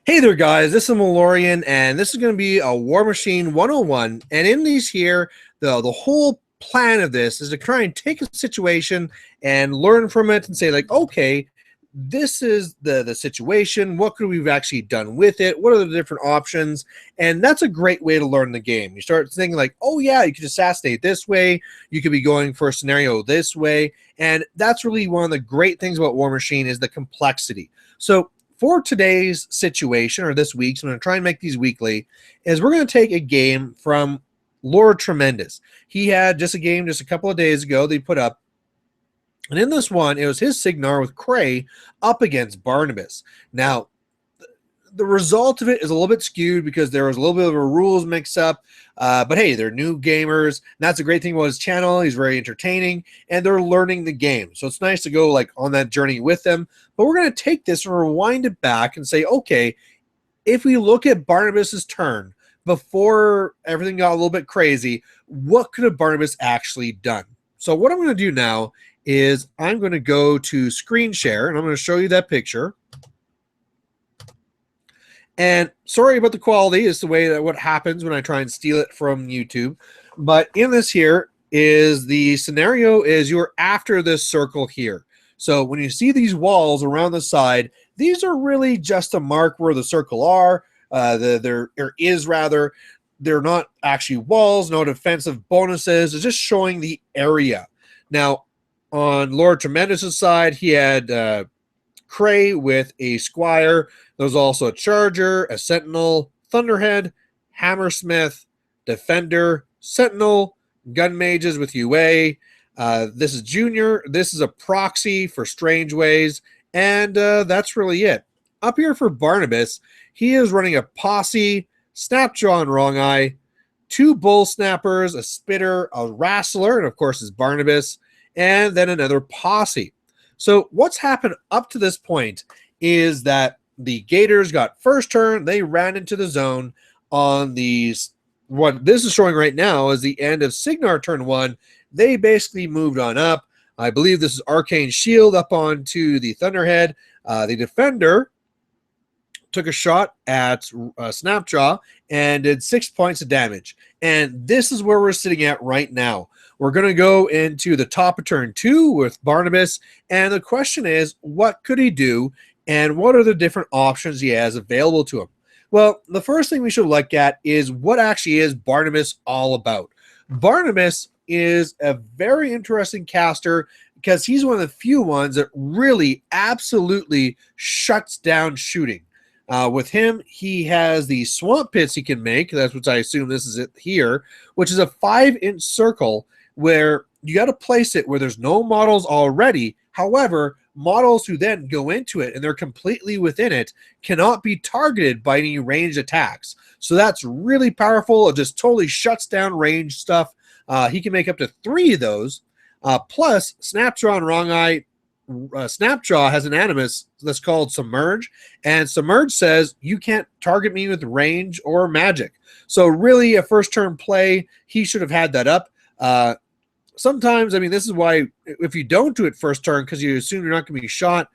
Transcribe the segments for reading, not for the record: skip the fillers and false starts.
Hey there, guys. This is Malorian, and this is going to be a Warmachine 101. And in these here, the whole plan of this is to try and take a situation and learn from it and say, like, okay, this is the situation. What could we've actually done with it? What are the different options? And that's a great way to learn the game. You start thinking like, oh yeah, you could assassinate this way. You could be going for a scenario this way. And that's really one of the great things about Warmachine is the complexity. So for today's situation, or this week's, I'm going to try and make these weekly, is we're going to take a game from Lord Tremendous. He had just a game just a couple of days ago they put up, and in this one, it was his Signar with Cray up against Barnabas. Now, the result of it is a little bit skewed because there was a little bit of a rules mix up. But hey, they're new gamers. And that's a great thing about his channel. He's very entertaining and they're learning the game. So it's nice to go like on that journey with them. But we're going to take this and rewind it back and say, okay, if we look at Barnabas's turn before everything got a little bit crazy, what could have Barnabas actually done? So what I'm going to do now is I'm going to go to screen share and I'm going to show you that picture. And sorry about the quality. It's the way that what happens when I try and steal it from YouTube. But in this here is the scenario is you're after this circle here. So when you see these walls around the side, these are really just to mark where the circle are. There is rather. They're not actually walls, no defensive bonuses. It's just showing the area. Now, on Lord Tremendous' side, he had Cray with a Squire. There was also a Charger, a Sentinel, Thunderhead, Hammersmith, Defender, Sentinel, Gun Mages with UA. This is Junior. This is a proxy for Strange Ways. And that's really it. Up here for Barnabas, he is running a Posse, Snapjaw and Wrong Eye, 2 Bull Snappers, a Spitter, a Wrestler, and of course is Barnabas, and then another Posse. So what's happened up to this point is that the Gators got first turn. They ran into the zone on these. What this is showing right now is the end of Signar turn 1. They basically moved on up. I believe this is Arcane Shield up onto the Thunderhead. The Defender took a shot at Snapjaw and did 6 points of damage. And this is where we're sitting at right now. We're going to go into the top of turn 2 with Barnabas. And the question is, what could he do? And what are the different options he has available to him? Well, the first thing we should look at is what actually is Barnabas all about. Barnabas is a very interesting caster because he's one of the few ones that really absolutely shuts down shooting. With him, he has the swamp pits he can make. That's what I assume this is it here, which is a 5-inch circle where you got to place it where there's no models already. However, models who then go into it and they're completely within it cannot be targeted by any ranged attacks. So that's really powerful. It just totally shuts down ranged stuff. He can make up to 3 of those. Plus, Snapjaw and Wrong Eye. Snapjaw has an animus that's called Submerge, and Submerge says you can't target me with range or magic. So really, a first turn play, he should have had that up. Sometimes, I mean, this is why if you don't do it first turn because you assume you're not going to be shot,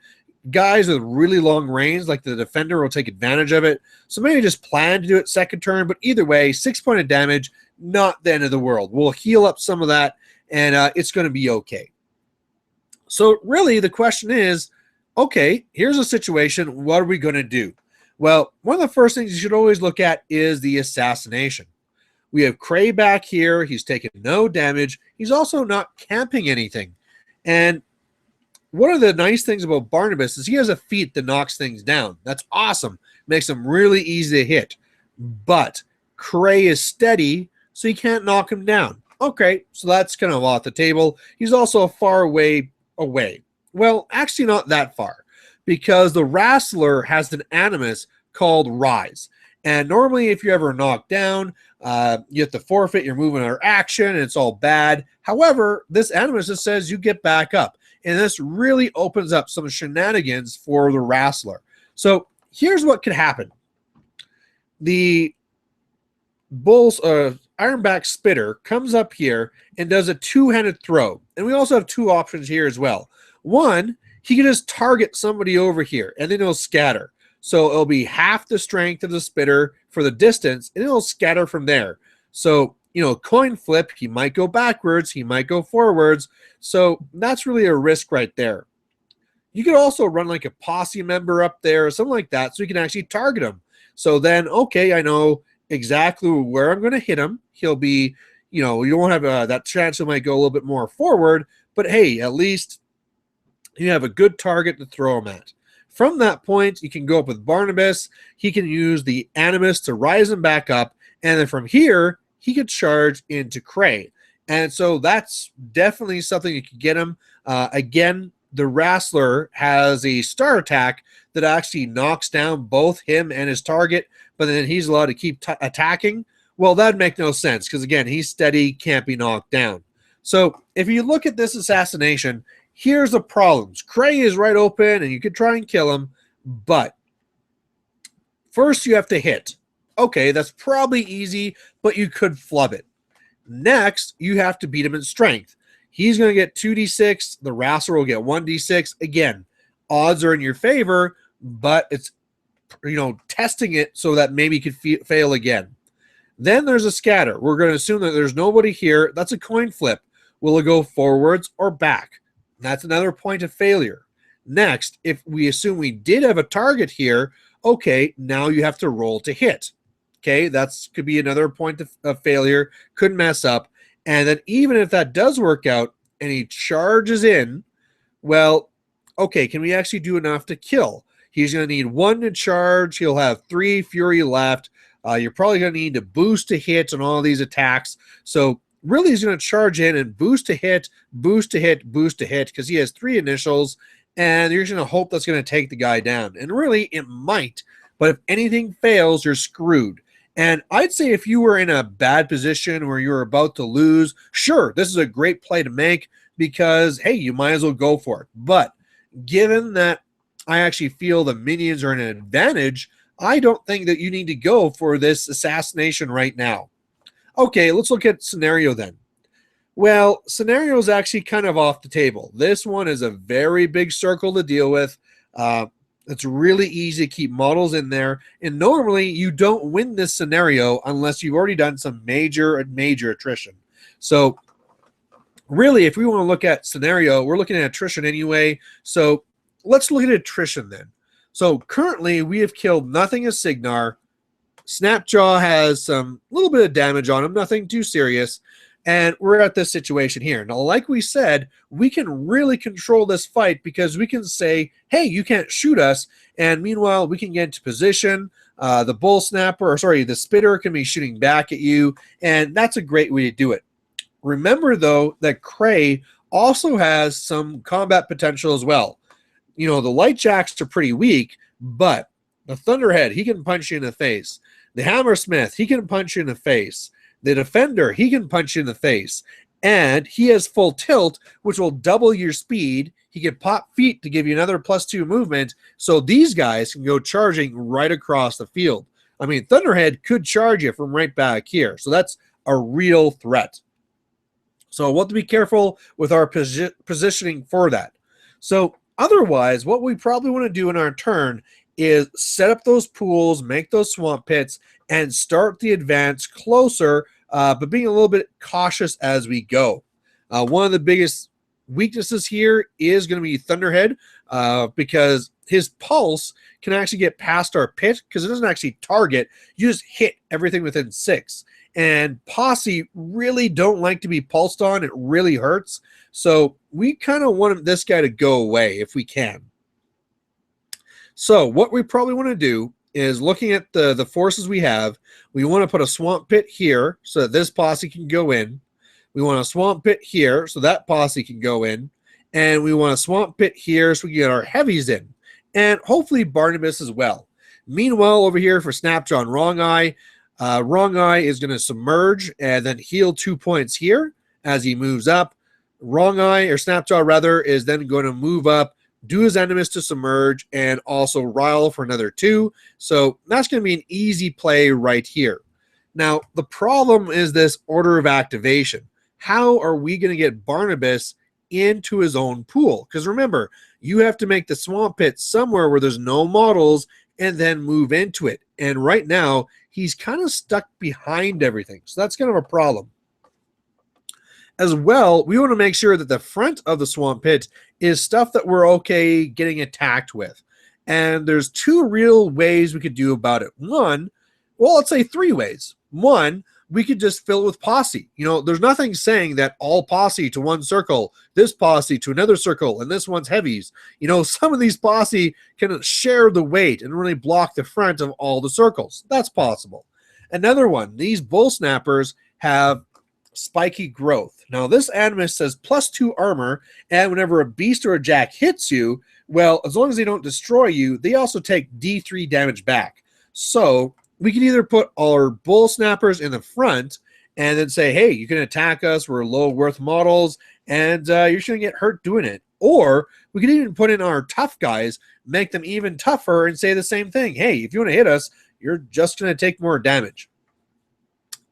guys with really long range, like the Defender, will take advantage of it. So maybe just plan to do it second turn, but either way, 6 point of damage, not the end of the world. We'll heal up some of that, and it's going to be okay. So really, the question is, okay, here's a situation. What are we going to do? Well, one of the first things you should always look at is the assassination. We have Cray back here. He's taken no damage. He's also not camping anything. And one of the nice things about Barnabas is he has a feat that knocks things down. That's awesome. Makes him really easy to hit. But Cray is steady, so you can't knock him down. Okay, so that's kind of off the table. He's also a far away. Well, actually not that far, because the Wrestler has an animus called Rise. And normally, if you're ever knocked down, you have to forfeit your movement or action, and it's all bad. However, this animus just says you get back up. And this really opens up some shenanigans for the Wrestler. So here's what could happen. The Bull's Ironback Spitter comes up here and does a 2-handed throw. And we also have 2 options here as well. One, he can just target somebody over here, and then he'll scatter. So it'll be half the strength of the spitter for the distance, and it'll scatter from there. So, coin flip, he might go backwards, he might go forwards. So that's really a risk right there. You could also run like a posse member up there or something like that so you can actually target him. So then, okay, I know exactly where I'm going to hit him. He'll be, you won't have that chance he might go a little bit more forward, but hey, at least you have a good target to throw him at. From that point, you can go up with Barnabas. He can use the Animus to rise him back up. And then from here, he could charge into Cray. And so that's definitely something you could get him. Again, the Wrestler has a star attack that actually knocks down both him and his target, but then he's allowed to keep attacking. Well, that'd make no sense because, again, he's steady, can't be knocked down. So if you look at this assassination, here's the problems. Cray is right open, and you could try and kill him, but first you have to hit. Okay, that's probably easy, but you could flub it. Next, you have to beat him in strength. He's going to get 2d6. The Wrestler will get 1d6. Again, odds are in your favor, but it's, testing it so that maybe you could fail again. Then there's a scatter. We're going to assume that there's nobody here. That's a coin flip. Will it go forwards or back? That's another point of failure. Next, if we assume we did have a target here, okay, now you have to roll to hit. Okay, that's could be another point of failure. Could mess up. And then even if that does work out and he charges in, well, okay, can we actually do enough to kill? He's going to need 1 to charge. He'll have 3 fury left. You're probably going to need to boost to hit on all these attacks. So really he's going to charge in and boost to hit, boost to hit, boost to hit because he has 3 initials, and you're just going to hope that's going to take the guy down. And really it might, but if anything fails, you're screwed. And I'd say if you were in a bad position where you're about to lose, sure, this is a great play to make because, hey, you might as well go for it. But given that I actually feel the minions are an advantage, I don't think that you need to go for this assassination right now. Okay, let's look at scenario then. Well, scenario is actually kind of off the table. This one is a very big circle to deal with. It's really easy to keep models in there. And normally you don't win this scenario unless you've already done some major attrition. So really, if we want to look at scenario, we're looking at attrition anyway. So let's look at attrition then. So currently we have killed nothing as Signar. Snapjaw has some little bit of damage on him, nothing too serious. And we're at this situation here. Now, like we said, we can really control this fight because we can say, hey, you can't shoot us. And meanwhile, we can get into position. The spitter can be shooting back at you. And that's a great way to do it. Remember, though, that Cray also has some combat potential as well. The light jacks are pretty weak, but the Thunderhead, he can punch you in the face. The Hammersmith, he can punch you in the face. The Defender, he can punch you in the face. And he has full tilt, which will double your speed. He can pop feet to give you another +2 movement. So these guys can go charging right across the field. I mean, Thunderhead could charge you from right back here. So that's a real threat. So we'll have to be careful with our positioning for that. So otherwise, what we probably want to do in our turn is set up those pools, make those swamp pits, and start the advance closer, but being a little bit cautious as we go. One of the biggest weaknesses here is going to be Thunderhead because his pulse can actually get past our pit because it doesn't actually target. You just hit everything within 6. And Posse really don't like to be pulsed on. It really hurts. So we kind of want this guy to go away if we can. So what we probably want to do is looking at the forces we have, we want to put a swamp pit here so that this posse can go in. We want a swamp pit here so that posse can go in. And we want a swamp pit here so we can get our heavies in. And hopefully Barnabas as well. Meanwhile, over here for Snapjaw and Wrong Eye is going to submerge and then heal 2 points here as he moves up. Snapjaw rather, is then going to move up, do his Animus to submerge, and also Rile for another 2. So that's going to be an easy play right here. Now, the problem is this order of activation. How are we going to get Barnabas into his own pool? Because remember, you have to make the swamp pit somewhere where there's no models and then move into it. And right now, he's kind of stuck behind everything. So that's kind of a problem. As well, we want to make sure that the front of the swamp pit is stuff that we're okay getting attacked with. And there's two real ways we could do about it. One, well, let's say three ways. One, we could just fill it with posse. You know, there's nothing saying that all posse to one circle, this posse to another circle, and this one's heavies. You know, some of these posse can share the weight and really block the front of all the circles. That's possible. Another one, these bull snappers have spiky growth. Now, this animus says +2 armor, and whenever a beast or a jack hits you, well, as long as they don't destroy you, they also take D3 damage back. So we can either put our bull snappers in the front and then say, hey, you can attack us, we're low worth models, and you're going to get hurt doing it. Or we could even put in our tough guys, make them even tougher, and say the same thing. Hey, if you want to hit us, you're just going to take more damage.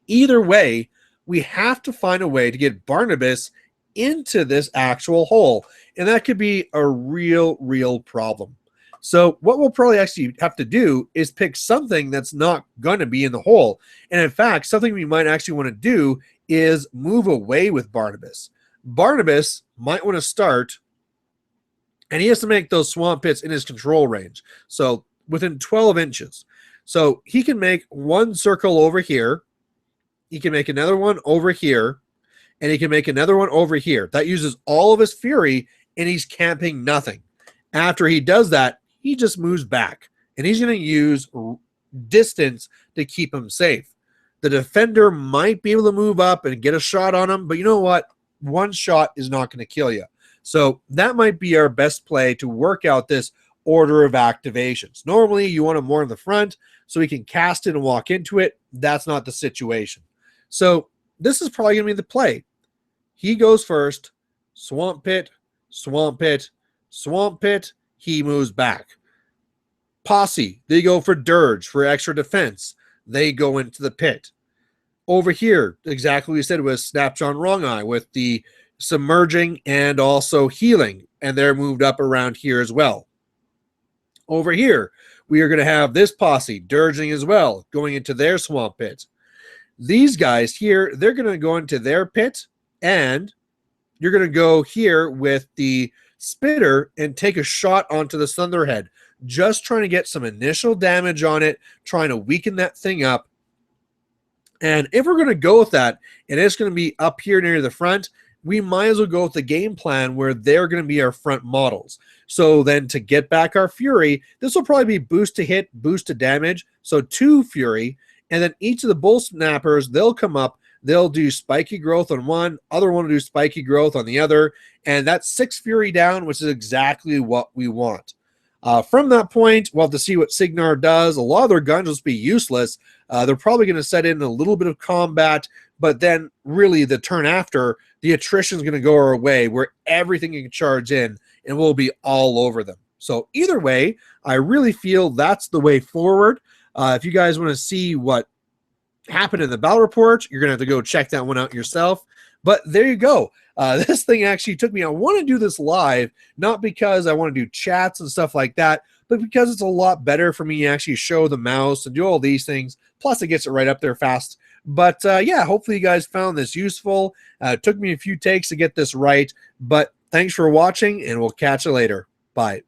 Either way, we have to find a way to get Barnabas into this actual hole, and that could be a real problem. So what we'll probably actually have to do is pick something that's not going to be in the hole. And in fact, something we might actually want to do is move away with Barnabas. Barnabas might want to start, and he has to make those swamp pits in his control range. So within 12 inches. So he can make one circle over here. He can make another one over here. And he can make another one over here. That uses all of his fury, and he's camping nothing. After he does that, he just moves back, and he's going to use distance to keep him safe. The defender might be able to move up and get a shot on him, but you know what? One shot is not going to kill you. So that might be our best play to work out this order of activations. Normally, you want him more in the front so he can cast it and walk into it. That's not the situation. So this is probably going to be the play. He goes first, swamp pit, swamp pit, swamp pit. He moves back. Posse, they go for dirge, for extra defense. They go into the pit. Over here, exactly what we said was Snapshot Wrong Eye with the submerging and also healing, and they're moved up around here as well. Over here, we are going to have this posse dirging as well, going into their swamp pit. These guys here, they're going to go into their pit, and you're going to go here with the spitter and take a shot onto the Thunderhead, just trying to get some initial damage on it, trying to weaken that thing up. And if we're going to go with that, and it's going to be up here near the front, we might as well go with the game plan where they're going to be our front models. So then to get back our fury, this will probably be boost to hit, boost to damage, so 2 fury, and then each of the bull snappers, they'll come up, they'll do spiky growth on one, other one will do spiky growth on the other, and that's 6 fury down, which is exactly what we want. From that point, we'll have to see what Signar does. A lot of their guns will be useless. They're probably going to set in a little bit of combat, but then really the turn after, the attrition is going to go our way where everything can charge in and we'll be all over them. So either way, I really feel that's the way forward. If you guys want to see what happened in the battle report, you're going to have to go check that one out yourself. But there you go. This thing actually took me. I want to do this live, not because I want to do chats and stuff like that, but because it's a lot better for me to actually show the mouse and do all these things. Plus, it gets it right up there fast. But yeah, hopefully you guys found this useful. It took me a few takes to get this right, but thanks for watching, and we'll catch you later. Bye.